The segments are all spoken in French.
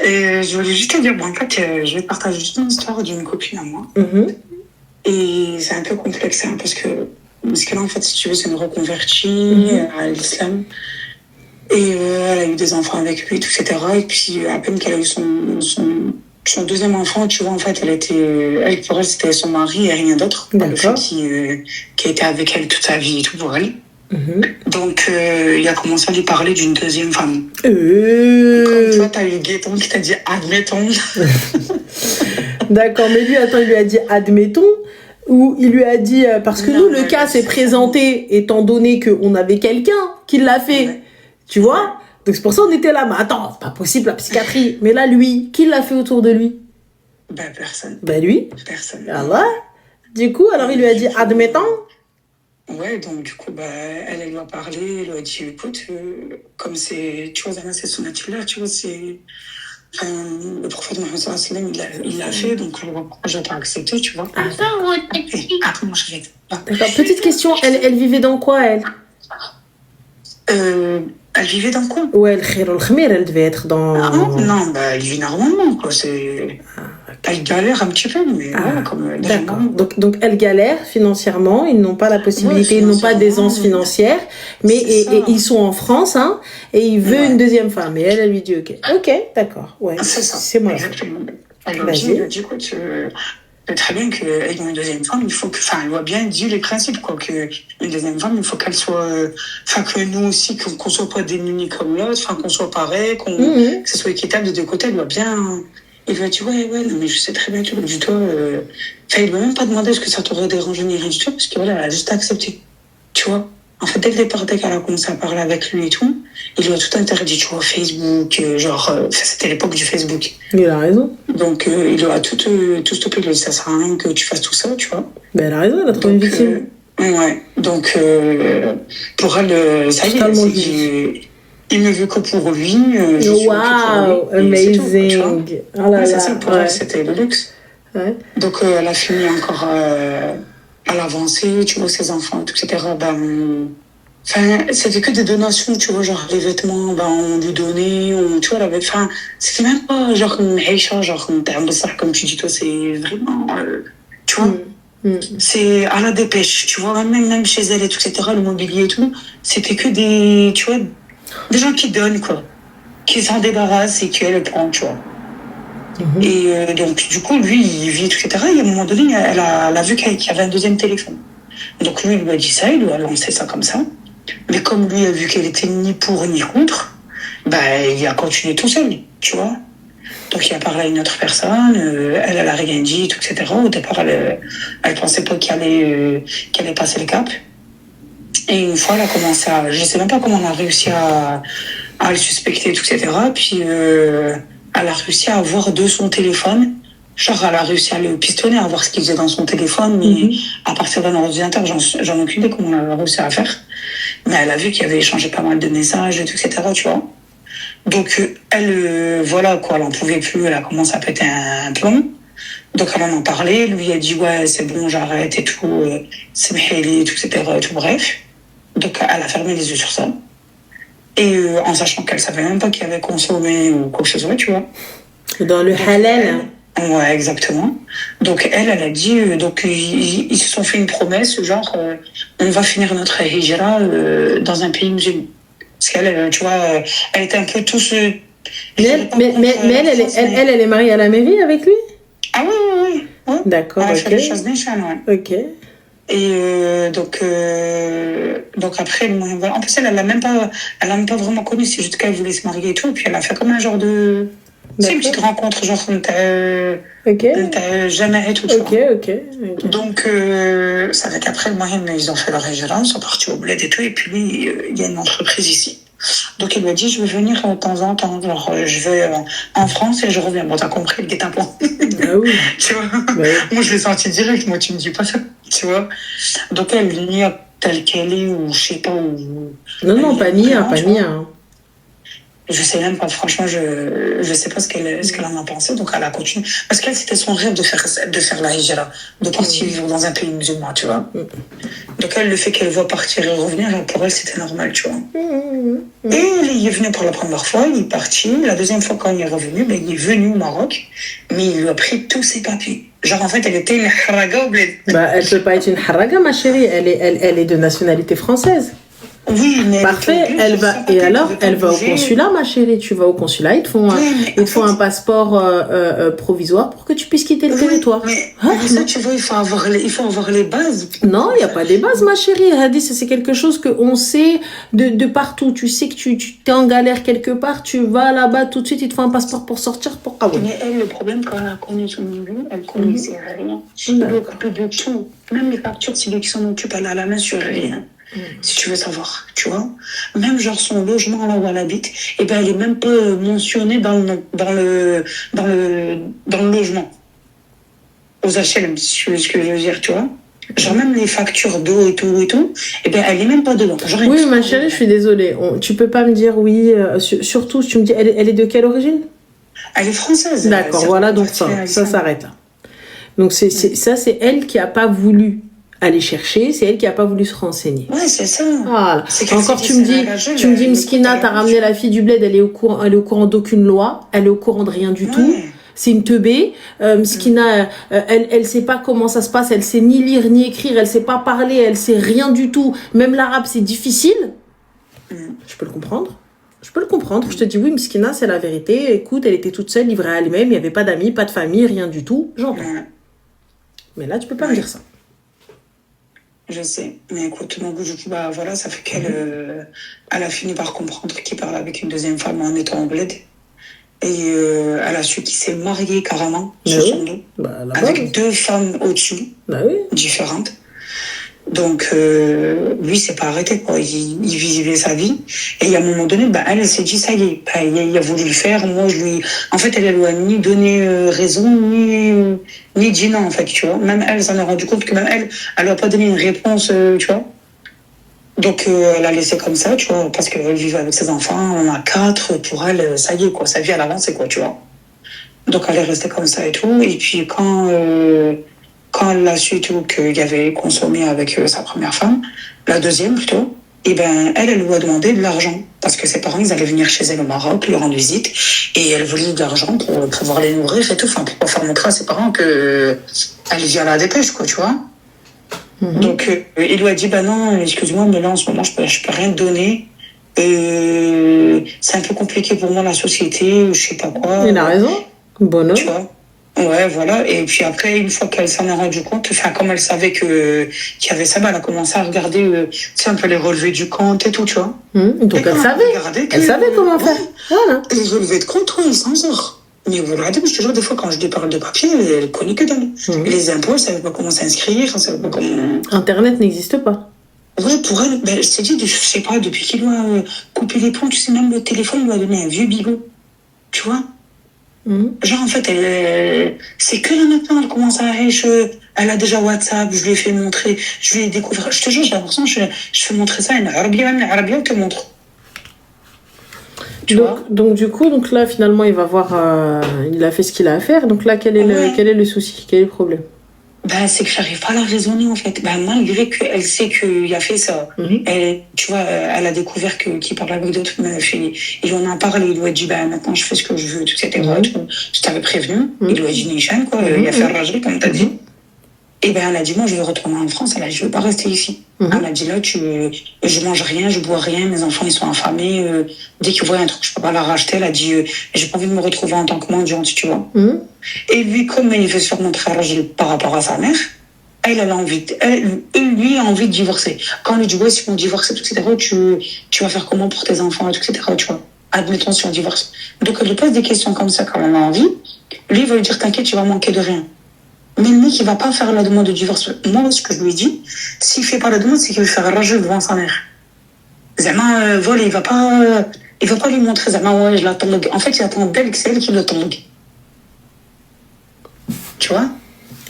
Et je voulais juste te dire, bon, en fait, je vais te partager juste une histoire d'une copine à moi. Et c'est un peu complexe, hein, parce que là, en fait, si tu veux, c'est une reconvertie à l'islam. Et elle a eu des enfants avec lui, etc. Et puis, à peine qu'elle a eu son deuxième enfant, tu vois, en fait, pour elle, c'était son mari et rien d'autre. Le fait qu'il était avec elle toute sa vie et tout pour elle. Donc, il a commencé à lui parler d'une deuxième femme. Comme toi, t'as eu Gaëtan qui t'a dit admettons. D'accord, mais lui, attends, il lui a dit admettons, ou il lui a dit parce que nous, le cas s'est présenté étant donné qu'on avait quelqu'un qui l'a fait, tu vois. Donc c'est pour ça qu'on était là. Mais attends, c'est pas possible la psychiatrie. Mais là, lui, qui l'a fait autour de lui? Ben personne. Ben lui. Personne. Allah. Du coup, alors il lui a dit admettons. Ouais, donc du coup, elle lui a parlé, elle lui a dit, écoute, comme c'est, tu vois, c'est son nature, tu vois, c'est, le prophète Mohammed sallallahu alayhi wa sallam, il l'a fait, donc je vais pas accepter, tu vois. Après, moi, je vais. D'accord, petite question, elle vivait dans quoi, elle? Elle vivait dans quoi? Ouais, le khir al khmir, elle devait être dans... Ah non, elle vit normalement, quoi, c'est... Elle galère un petit peu, mais voilà, comme... D'accord, donc elle galère financièrement, ils n'ont pas la possibilité, ils n'ont pas d'aisance financière, mais et ils sont en France, hein, et il veut une deuxième femme, et elle lui dit ok, d'accord, ouais, c'est moi. Exactement. Elle lui dit, écoute, très bien qu'ayant une deuxième femme, il faut que, elle voit bien dit les principes, quoi, que une deuxième femme, il faut qu'elle soit, que nous aussi, qu'on soit pas démunis comme l'autre, qu'on soit pareil, que ce soit équitable des deux côtés, elle doit bien, il lui a dit, ouais, non, mais je sais très bien que du toi, il m'a même pas demandé est-ce que ça t'aurait dérangé ni rien du tout, parce que voilà, elle a juste accepté, tu vois. En fait, dès le départ, dès qu'elle a commencé à parler avec lui et tout, il lui a tout interdit, tu vois, Facebook, c'était l'époque du Facebook. Il a raison. Donc, il lui a tout stoppé, il a dit, ça sert à rien que tu fasses tout ça, tu vois. Ben, elle a raison, elle a trouvé une victime. Ouais, donc, pour elle, ça y est, il ne veut que pour lui. Wow, amazing. C'est ça, pour elle, c'était le luxe. Ouais. Donc, elle a fini encore à l'avancer, tu vois, ses enfants, etc. C'était que des donations, tu vois, genre les vêtements, on lui donnait, tu vois, c'était même pas genre une haïcha, genre comme tu dis, toi, c'est vraiment, tu vois, c'est à la dépêche, tu vois, même chez elle et tout, etc., le mobilier et tout, c'était que tu vois, des gens qui donnent, quoi, qui s'en débarrassent et qu'elle prend, tu vois. Et donc, du coup, lui, il vit, etc., et à un moment donné, elle a vu qu'il y avait un deuxième téléphone. Donc, lui, il lui a dit ça, il lui a lancé ça comme ça. Mais comme lui a vu qu'elle était ni pour ni contre, il a continué tout seul, tu vois. Donc il a parlé à une autre personne, elle a rien dit, etc. Au départ, elle pensait pas qu'elle allait passer le cap. Et une fois, elle a commencé je sais même pas comment on a réussi à le suspecter, etc. Puis elle a réussi à voir de son téléphone. Genre, elle a réussi à aller au pistonner, à voir ce qu'il faisait dans son téléphone, mais à partir d'un ordinateur, j'en ai aucune idée comment on a réussi à faire. Mais elle a vu qu'il avait échangé pas mal de messages, etc., tu vois. Donc, elle, voilà, quoi, elle en pouvait plus, elle a commencé à péter un plomb. Donc, elle en a parlé, lui a dit, ouais, c'est bon, j'arrête et tout, c'est meheli, tout, etc., et tout, bref. Donc, elle a fermé les yeux sur ça. Et en sachant qu'elle savait même pas qu'il avait consommé ou quoi que ce soit, tu vois. Dans le halal. Ouais, exactement. Donc, elle a dit, ils se sont fait une promesse, genre, on va finir notre hijra dans un pays musulman. Parce qu'elle, tu vois, elle était un peu tous... mais elle est mariée à la mairie avec lui? Ah oui. D'accord, elle a fait les choses des chaînes, ouais. Ok. Et donc après, en plus, elle l'a même pas vraiment connu, c'est juste qu'elle voulait se marier et tout, et puis elle a fait comme un genre de... C'est une petite rencontre, genre, jamais et tout, tu vois. Ok. Donc, ça fait qu'après, ils ont fait leur hijra, ils sont partis au bled et tout, et puis lui, il y a une entreprise ici. Donc, il m'a dit, je vais venir de temps en temps, genre, je vais en France et je reviens. Bon, t'as compris le guet-apens. Ah oui. Tu vois. Moi, je l'ai senti direct, moi, tu me dis pas ça, tu vois. Donc, elle nie telle qu'elle est, ou je sais pas, ou... Non, pas ni un. Je sais même pas, franchement, je sais pas ce qu'elle en a pensé, donc elle a continué. Parce qu'elle, c'était son rêve de faire la hijra, de partir vivre dans un pays musulman, tu vois. Donc elle, le fait qu'elle voit partir et revenir, pour elle, c'était normal, tu vois. Et il est venu pour la première fois, il est parti. La deuxième fois, quand il est revenu, ben, il est venu au Maroc, mais il lui a pris tous ses papiers. Genre, en fait, elle était une haraga au bled. Bah, elle peut pas être une haraga, ma chérie. Elle est de nationalité française. Oui, mais parfait, elle va au consulat, ma chérie. Tu vas au consulat, ils te font un passeport provisoire pour que tu puisses quitter le territoire. Mais ça, tu vois, il faut avoir les bases. Non, il n'y a pas des bases, ma chérie. Hadis, c'est quelque chose qu'on sait de partout. Tu sais que tu es en galère quelque part, tu vas là-bas tout de suite, il te faut un passeport pour sortir. Mais elle, le problème, quand elle a connu son niveau, elle connaissait rien. Donc, de tout. Même les factures, c'est lui qui s'en occupe, elle a la main sur rien. Si tu veux savoir, tu vois. Même genre son logement là où elle habite, et ben elle est même pas mentionnée dans le logement. Aux HLM, si tu veux ce que je veux dire, tu vois. Genre même les factures d'eau et tout, et ben elle est même pas dedans. Genre, oui, ma chérie, je suis désolée. Tu peux pas me dire oui, surtout si tu me dis, elle est de quelle origine? Elle est française. D'accord, voilà, donc ça s'arrête là. Donc ça, c'est elle qui a pas voulu aller chercher, c'est elle qui a pas voulu se renseigner. Ouais, c'est ça. Voilà. Encore tu me dis Mskina, t'as ramené la fille du bled, elle est au courant d'aucune loi, elle est au courant de rien du tout. C'est une teubée. Mskina, elle sait pas comment ça se passe, elle sait ni lire ni écrire, elle sait pas parler, elle sait rien du tout. Même l'arabe, c'est difficile. Je peux le comprendre. Je te dis oui, Mskina, c'est la vérité. Écoute, elle était toute seule, livrée à elle-même, il y avait pas d'amis, pas de famille, rien du tout. J'entends. Mais là, tu peux pas me dire ça. Je sais, mais écoute, donc du coup, bah voilà, ça fait qu'elle elle a fini par comprendre qu'il parlait avec une deuxième femme en étant en bled. Et elle a su qu'il s'est marié carrément sur son dos, avec 2 femmes au-dessus, différentes. Donc, lui, s'est pas arrêté, quoi. Il vivait sa vie. Et à un moment donné, bah, elle s'est dit, ça y est, bah, il a voulu le faire. Moi, en fait, elle lui a ni donné raison, ni dit non, en fait, tu vois. Même elle s'en est rendu compte que même elle lui a pas donné une réponse, tu vois. Donc, elle a laissé comme ça, tu vois, parce qu'elle vivait avec ses enfants. On a 4, pour elle, ça y est, quoi. Sa vie, elle avancé, quoi, tu vois. Donc, elle est restée comme ça et tout. Et puis, quand elle a su tout qu'il avait consommé avec sa première femme, la deuxième plutôt, et ben elle lui a demandé de l'argent parce que ses parents ils allaient venir chez elle au Maroc lui rendre visite et elle voulait de l'argent pour pouvoir les nourrir et tout, enfin pour faire montrer à ses parents que elle vient à la dépêche, quoi, tu vois. Donc il lui a dit bah non, excuse-moi, mais là en ce moment je peux rien te donner. C'est un peu compliqué pour moi la société, je sais pas quoi. Il a raison. Bonhomme. Tu vois. Ouais, voilà. Et puis après, une fois qu'elle s'en est rendue compte, enfin, comme elle savait qu'il y avait ça, bah, elle a commencé à regarder, tu sais, un peu les relevés du compte et tout, tu vois. Donc elle savait comment faire. Voilà. Les relevés de compte, oui, ils s'en sortent. Mais vous regardez, je te jure, des fois, quand je lui parle de papier, elle connaît que dalle. Et les impôts, elle savait pas comment s'inscrire, elle savait pas comment... Internet n'existe pas. Ouais, pour elle, ben, je t'ai dit, je sais pas, depuis qu'il doit couper les ponts, tu sais, même le téléphone, il lui a donné un vieux bigot. Tu vois? Genre, en fait, c'est que là maintenant, elle commence à elle a déjà WhatsApp, je lui ai fait montrer, je lui ai découvert, je te jure, j'ai l'impression, je fais montrer ça à une Arabia, elle te montre. Donc, du coup, donc là, finalement, il va voir, il a fait ce qu'il a à faire, donc là, quel est le souci, quel est le problème? Bah, c'est que j'arrive pas à la raisonner, en fait. Bah, malgré qu'elle sait qu'il a fait ça. Tu vois, elle a découvert qu'il parlait avec d'autres meufs. Il en a parlé. Il lui a dit, bah, maintenant, je fais ce que je veux, etc. Je t'avais prévenu. Il lui a dit, Nishan, quoi. Il a fait rager, comme t'as dit. Et ben, elle a dit, moi, je vais retourner en France. Elle a dit, je veux pas rester ici. Elle a dit, là, je mange rien, je bois rien, mes enfants, ils sont affamés. Dès qu'ils voient un truc, je peux pas la racheter. Elle a dit, j'ai pas envie de me retrouver en tant que mendiante, tu vois. Et lui, comme il veut sûrement rager par rapport à sa mère, lui a envie de divorcer. Quand on lui dit, ouais, si on divorce, etc., tu vas faire comment pour tes enfants, etc., tu vois. Admettons si on divorce. Donc, elle lui pose des questions comme ça quand on a envie. Lui, il va lui dire, t'inquiète, tu vas manquer de rien. Mais le mec, il va pas faire la demande de divorce. Moi, ce que je lui ai dit, s'il fait pas la demande, c'est qu'il veut faire rager devant sa mère. Zama, voilà, il va pas lui montrer, Zama, ouais, je l'attends. En fait, il attend d'elle que c'est elle qui le tombe. Tu vois?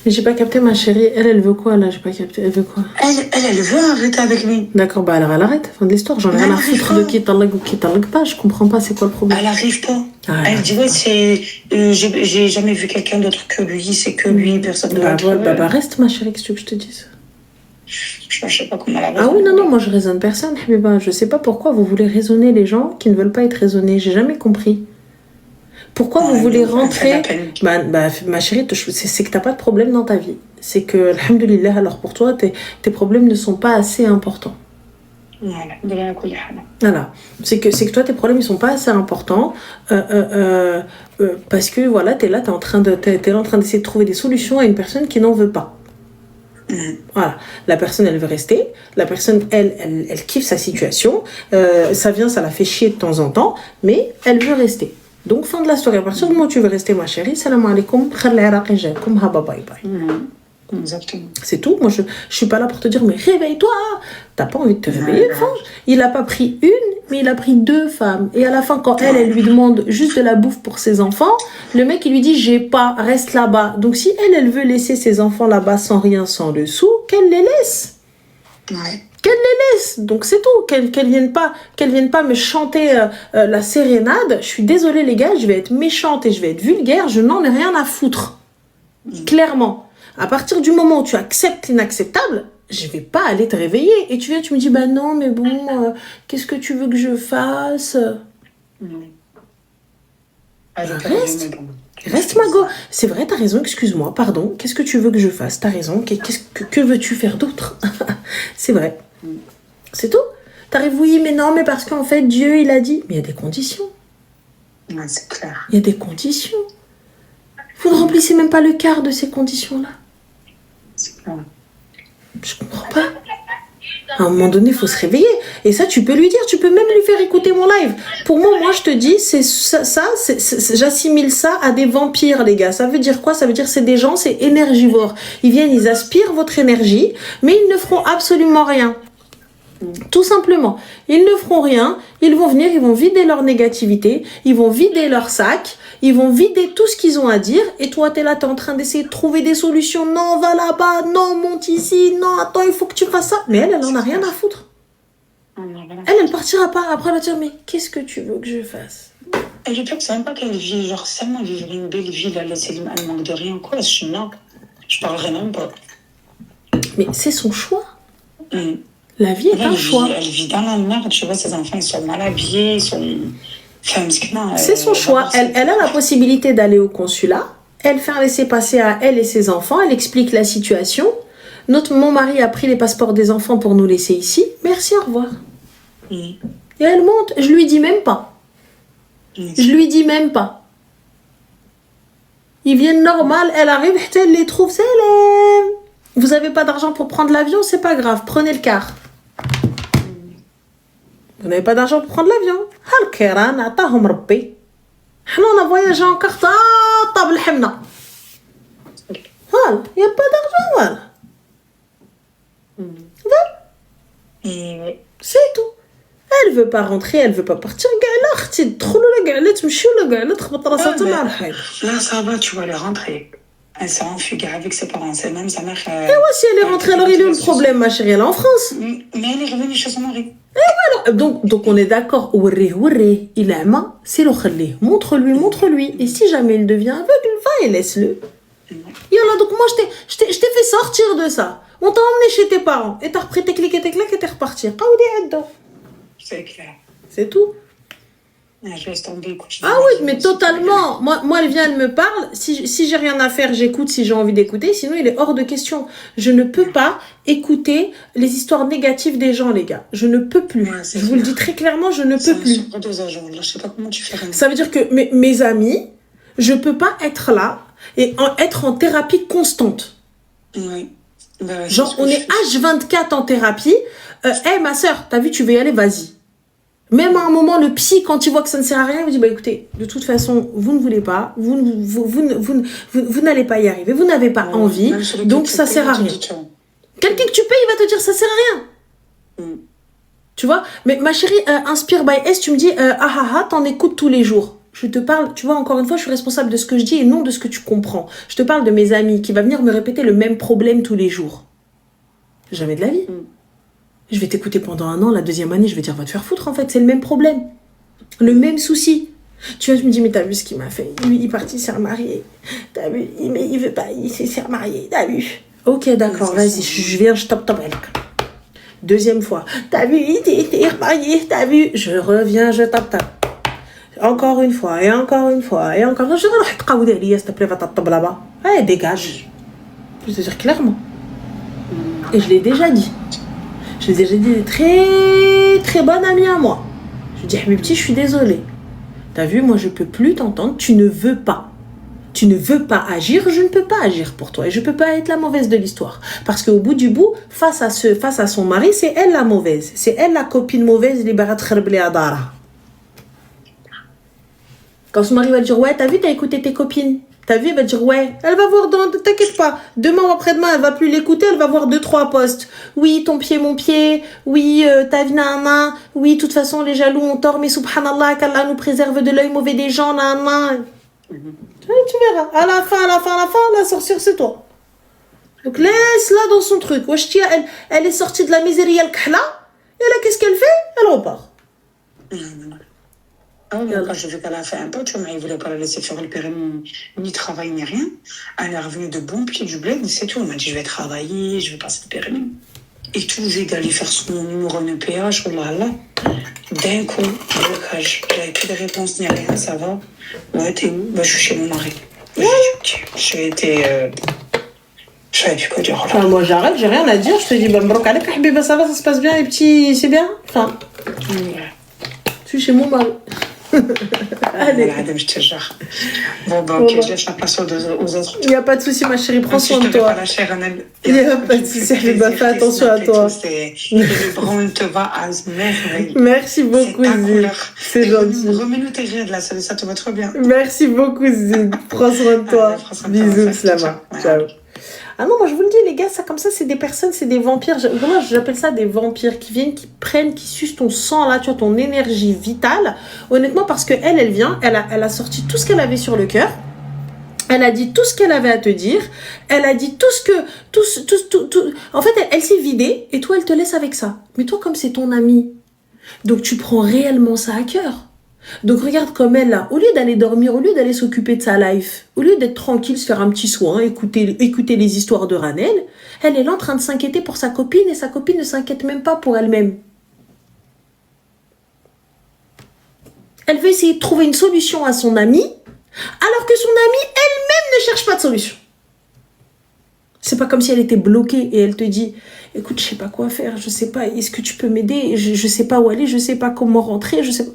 Mais j'ai pas capté, ma chérie. Elle veut quoi, là? J'ai pas capté. Elle veut quoi? Elle veut arrêter avec lui. D'accord, bah alors elle arrête. Fin de l'histoire. J'en ai rien à foutre de qui t'enlègue ou qui t'enlègue pas. Je comprends pas, c'est quoi le problème? Elle arrive pas. Elle dit, ouais, j'ai jamais vu quelqu'un d'autre que lui, c'est que lui, personne d'autre. Bah, reste, ma chérie, qu'est-ce que tu veux que je te dise? Je sais pas comment la raisonner. Ah oui, non, moi je raisonne personne. Mais ben, je sais pas pourquoi vous voulez raisonner les gens qui ne veulent pas être raisonnés. J'ai jamais compris. Pourquoi vous voulez rentrer ma chérie, c'est que t'as pas de problème dans ta vie. C'est que, alhamdoulilah, alors pour toi, tes problèmes ne sont pas assez importants. Voilà. C'est que toi, tes problèmes, ils sont pas assez importants parce que, voilà, t'es là en train d'essayer de trouver des solutions à une personne qui n'en veut pas. Voilà, la personne elle veut rester, la personne elle kiffe sa situation, ça la fait chier de temps en temps, mais elle veut rester. Donc fin de la story, à partir du moment où tu veux rester ma chérie, salam alaikum, bye bye. Exactement. C'est tout. Moi je suis pas là pour te dire mais réveille-toi, t'as pas envie de te réveiller. Enfin, il a pas pris une, mais il a pris 2 femmes. Et à la fin, quand elle lui demande juste de la bouffe pour ses enfants, le mec il lui dit j'ai pas, reste là-bas. Donc si elle veut laisser ses enfants là-bas sans rien, sans le sou, qu'elle les laisse. Ouais. Qu'elle les laisse. Donc c'est tout. Qu'elle vienne pas me chanter la sérénade. Je suis désolée les gars, je vais être méchante et je vais être vulgaire. Je n'en ai rien à foutre. Clairement. À partir du moment où tu acceptes l'inacceptable, je vais pas aller te réveiller. Et tu me dis, bah non, mais bon, qu'est-ce que tu veux que je fasse? Reste ma go. C'est vrai, t'as raison, excuse-moi, pardon. Qu'est-ce que tu veux que je fasse? T'as raison. Que veux-tu faire d'autre? C'est vrai. C'est tout. T'arrives, oui, mais non, mais parce qu'en fait, Dieu, il a dit. Mais il y a des conditions. Ouais, c'est clair. Il y a des conditions. Vous ne remplissez même pas le quart de ces conditions-là. C'est clair. Je comprends pas. À un moment donné, il faut se réveiller. Et ça, tu peux lui dire, tu peux même lui faire écouter mon live. Pour moi, je te dis, j'assimile ça à des vampires, les gars. Ça veut dire quoi? Ça veut dire c'est des gens, c'est énergivores. Ils viennent, ils aspirent votre énergie, mais ils ne feront absolument rien. Tout simplement. Ils ne feront rien. Ils vont venir, ils vont vider leur négativité, ils vont vider leur sac, ils vont vider tout ce qu'ils ont à dire. Et toi, t'es là, t'es en train d'essayer de trouver des solutions. Non, va là-bas. Non, monte ici. Non, attends, il faut que tu fasses ça. Mais elle en a rien à foutre. Elle partira pas. Après, elle va dire, mais qu'est-ce que tu veux que je fasse? Et je pense même pas qu'elle vit, genre, seulement vivre une belle vie, là, elle manque de rien, quoi. Je parlerai même pas. Mais c'est son choix. La vie est un choix. Elle vit dans la merde, tu vois, ses enfants, ils sont mal habillés, ils sont... C'est son choix. Elle a la possibilité d'aller au consulat. Elle fait un laissez-passer à elle et ses enfants. Elle explique la situation. Mon mari a pris les passeports des enfants pour nous laisser ici. Merci, au revoir. Et elle monte. Je lui dis même pas. Je lui dis même pas. Ils viennent normal. Elle arrive. Elle les trouve. Vous avez pas d'argent pour prendre l'avion? C'est pas grave. Prenez le car. Vous n'avez pas d'argent pour prendre l'avion. On a voyagé en carte. Voilà, il n'y a pas d'argent. Voilà. C'est tout. Elle veut pas rentrer, elle veut pas partir. Là, ça va, tu vas aller rentrer. Elle s'est enfuie avec ses parents. C'est même sa mère. Et ouais, si elle est rentrée, alors il y a eu le problème, ma chérie, elle est en France. Mais elle est revenue chez son mari. Et voilà. Donc on est d'accord. Il a main, c'est le khali. Montre-lui. Et si jamais il devient aveugle, va et laisse-le. Yallah, donc moi je t'ai fait sortir de ça. On t'a emmené chez tes parents. Et t'as repris tes clics et t'es reparti. C'est clair. C'est tout. Je laisse tomber. Ah oui, mais totalement. Moi, elle vient, elle me parle. Si j'ai rien à faire, j'écoute si j'ai envie d'écouter. Sinon, il est hors de question. Je ne peux pas écouter les histoires négatives des gens, les gars. Je ne peux plus. Ouais, je vous le dis très clairement, je ne peux plus. Je sais pas comment tu fais. Ça veut dire que mes amis, je peux pas être là et être en thérapie constante. Oui. Bah, genre, on est H24 en thérapie. Hey, ma sœur, t'as vu, tu veux y aller, vas-y. Même à un moment, le psy, quand il voit que ça ne sert à rien, il vous dit, bah écoutez, de toute façon, vous ne voulez pas, vous n'allez pas y arriver, vous n'avez pas envie, donc ça sert à rien. Quelqu'un que tu payes, il va te dire, ça sert à rien. Tu vois? Mais ma chérie, Inspire by S, tu me dis, t'en écoutes tous les jours. Je te parle, tu vois, encore une fois, je suis responsable de ce que je dis et non de ce que tu comprends. Je te parle de mes amis qui va venir me répéter le même problème tous les jours. Jamais de la vie. Je vais t'écouter pendant 1 an, la 2e année, je vais dire, va te faire foutre, en fait, c'est le même problème. Le même souci. Tu vois, je me dis, mais t'as vu ce qu'il m'a fait? Lui, il est parti se remarier. T'as vu? Mais il veut pas, il s'est remarié. T'as vu? Ok, d'accord, vas-y, je viens, je tape. Deuxième fois. T'as vu, t'es marié, t'as vu. Je reviens, je tape. Encore une fois, et encore une fois, et encore. Je vais te caouder, s'il te plaît, va taper là-bas. Allez, dégage. Je te dire clairement. Et je l'ai déjà dit. Je l'ai déjà dit, très, très bonne amie à moi. Je dis, mes petits, je suis désolée. T'as vu, moi, je peux plus t'entendre. Tu ne veux pas. Tu ne veux pas agir, je ne peux pas agir pour toi. Et je ne peux pas être la mauvaise de l'histoire. Parce qu'au bout du bout, face à son mari, c'est elle la mauvaise. C'est elle la copine mauvaise. Quand son mari va dire, ouais, t'as vu, t'as écouté tes copines. T'as vu, elle va dire, ouais. Elle va voir, t'inquiète pas. Demain ou après-demain, elle va plus l'écouter, elle va voir 2-3 posts. Oui, ton pied, mon pied. Oui, ta vie, nana. Oui, de toute façon, les jaloux ont tort, mais subhanallah, qu'Allah nous préserve de l'œil mauvais des gens, nana. Tu verras. À la fin, la sorcière, c'est toi. Donc laisse-la dans son truc. Washtia, elle est sortie de la misère, elle kahla. Et là, qu'est-ce qu'elle fait? Elle repart. Quand je vu qu'elle a fait un peu, tu vois, mais il voulait pas la laisser faire le périm, ni travail, ni rien. Elle est revenue de bon pied du bled, c'est tout. Elle m'a dit, je vais travailler, je vais passer le périm. Et tout d'aller faire son numéro NPH, oh là là. D'un coup, blocage. J'avais plus de réponse ni rien, ça va. Ouais, t'es où? Bah, je suis chez mon mari. J'ai été. Je savais plus quoi dire. Enfin, moi, j'arrête, j'ai rien à dire. Je te dis, bah, ça va, ça se passe bien, les petits, c'est bien. Enfin, je suis chez mon mari. Allez. Je te jure. Bon, ok, je laisse la place aux autres. Il n'y a pas de souci, ma chérie, prends soin de toi. Il n'y a pas de souci, fais attention à toi. Le brun te va à merveille. Merci beaucoup, Zid. C'est gentil. Remets-nous tes raies là, ça te va trop bien. Merci beaucoup, Zid. Prends soin de toi. Bisous, Slama. Ciao. Ah non, moi je vous le dis, les gars, ça comme ça, c'est des personnes, c'est des vampires. Vraiment, j'appelle ça des vampires qui viennent, qui prennent, qui sucent ton sang, là, tu vois, ton énergie vitale. Honnêtement, parce que elle vient, elle a sorti tout ce qu'elle avait sur le cœur. Elle a dit tout ce qu'elle avait à te dire. Elle a dit tout ce que... Tout. En fait, elle s'est vidée et toi, elle te laisse avec ça. Mais toi, comme c'est ton ami, donc tu prends réellement ça à cœur. Donc regarde comme elle là, au lieu d'aller dormir, au lieu d'aller s'occuper de sa life, au lieu d'être tranquille, se faire un petit soin, écouter les histoires de Ranel, elle est là en train de s'inquiéter pour sa copine et sa copine ne s'inquiète même pas pour elle-même. Elle veut essayer de trouver une solution à son amie, alors que son amie elle-même ne cherche pas de solution. C'est pas comme si elle était bloquée et elle te dit « Écoute, je sais pas quoi faire, je sais pas, est-ce que tu peux m'aider? Je sais pas où aller, je sais pas comment rentrer, je sais pas... »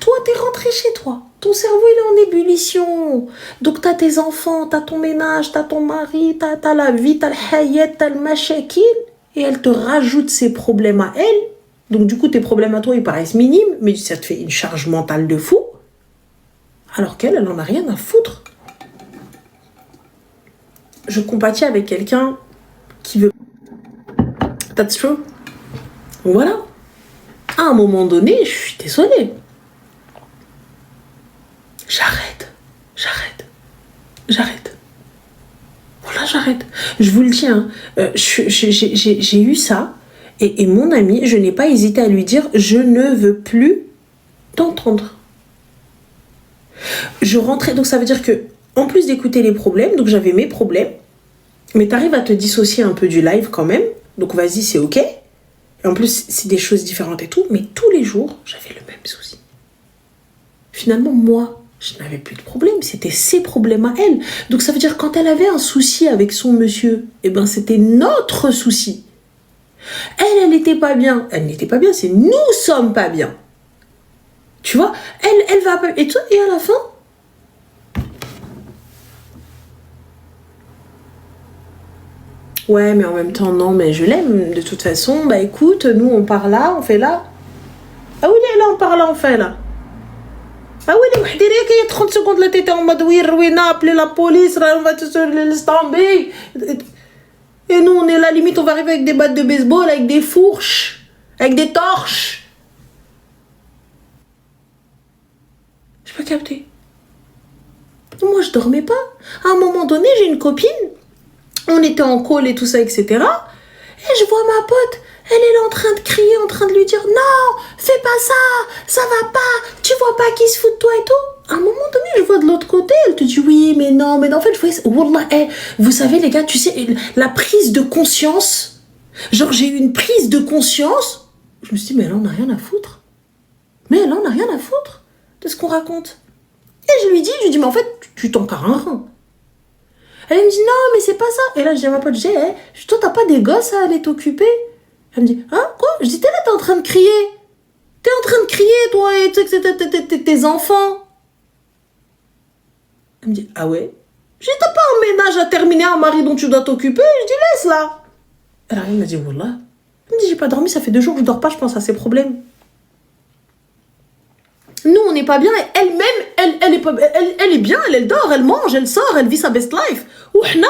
Toi, t'es rentré chez toi. Ton cerveau, il est en ébullition. Donc, t'as tes enfants, t'as ton ménage, t'as ton mari, t'as la vie, t'as le hayat, t'as le machakil. Et elle te rajoute ses problèmes à elle. Donc, du coup, tes problèmes à toi, ils paraissent minimes, mais ça te fait une charge mentale de fou. Alors qu'elle, elle en a rien à foutre. Je compatis avec quelqu'un qui veut... That's true. Voilà. À un moment donné, je suis désolée. J'arrête. Voilà, j'arrête. Je vous le dis, hein, j'ai eu ça, et mon ami, je n'ai pas hésité à lui dire, je ne veux plus t'entendre. Je rentrais, donc ça veut dire que, en plus d'écouter les problèmes, donc j'avais mes problèmes, mais t'arrives à te dissocier un peu du live quand même, donc vas-y, c'est ok. Et en plus, c'est des choses différentes et tout, mais tous les jours, j'avais le même souci. Finalement, moi, je n'avais plus de problème, c'était ses problèmes à elle. Donc ça veut dire quand elle avait un souci avec son monsieur, eh ben c'était notre souci. Elle n'était pas bien. Elle n'était pas bien, c'est nous sommes pas bien. Tu vois, elle va pas... Et à la fin... Ouais, mais en même temps, non, mais je l'aime. De toute façon, bah écoute, nous on part là, on fait là. Ah oui, là, on part là, on fait là. Ah oui, il y a 30 secondes, là, t'étais en mode oui, appeler la police, on va te laisser tomber. Et nous, on est là, limite, on va arriver avec des battes de baseball, avec des fourches, avec des torches. J'ai pas capté. Moi, je dormais pas. À un moment donné, j'ai une copine, on était en call et tout ça, etc. Et je vois ma pote. Elle est là en train de crier, en train de lui dire « Non, fais pas ça, ça va pas, tu vois pas qu'il se fout de toi et tout ?» À un moment donné, je vois de l'autre côté, elle te dit oui, mais non, mais en fait, je vois, wallah, vous savez, les gars, tu sais, la prise de conscience, genre, j'ai eu une prise de conscience, je me suis dit, mais elle en a rien à foutre. Mais elle en a rien à foutre de ce qu'on raconte. Et je lui dis, mais en fait, tu t'en carres un rein. Elle me dit, non, mais c'est pas ça. Et là, je dis à ma pote, toi, t'as pas des gosses à aller t'occuper? Elle me dit, hein, quoi? Je dis, t'es là, t'es en train de crier. T'es en train de crier, toi, et tu sais que tes enfants. Elle me dit, ah ouais? Je dis, t'as pas un ménage à terminer, un mari dont tu dois t'occuper? Je dis, laisse là. Elle m'a dit, wallah. Elle me dit, j'ai pas dormi, ça fait 2 jours que je dors pas, je pense à ses problèmes. Nous, on n'est pas bien, et elle-même, elle est bien, elle dort, elle mange, elle sort, elle vit sa best life. Ouhna,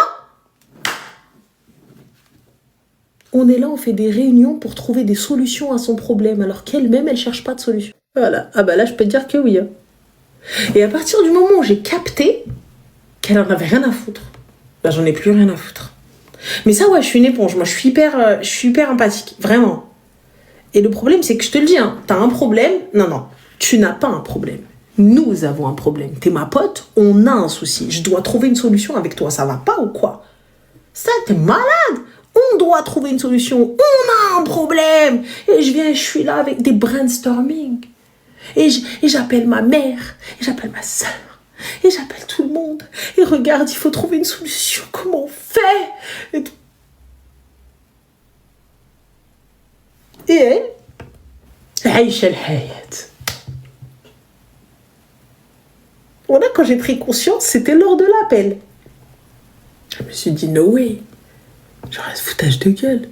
on est là, on fait des réunions pour trouver des solutions à son problème, alors qu'elle-même, elle cherche pas de solution. Voilà. Ah bah là, je peux te dire que oui. Hein. Et à partir du moment où j'ai capté qu'elle en avait rien à foutre, bah j'en ai plus rien à foutre. Mais ça, ouais, je suis une éponge. Moi, je suis hyper empathique, vraiment. Et le problème, c'est que je te le dis, hein, t'as un problème. Non, tu n'as pas un problème. Nous avons un problème. T'es ma pote, on a un souci. Je dois trouver une solution avec toi. Ça va pas ou quoi? Ça, t'es malade. On doit trouver une solution. On a un problème. Et je suis là avec des brainstorming. Et j'appelle ma mère. Et j'appelle ma soeur. Et j'appelle tout le monde. Et regarde, il faut trouver une solution. Comment on fait? Et elle, Aïcha el-Hayat. Voilà, quand j'ai pris conscience, c'était lors de l'appel. Je me suis dit, no way. Genre, un foutage de gueule.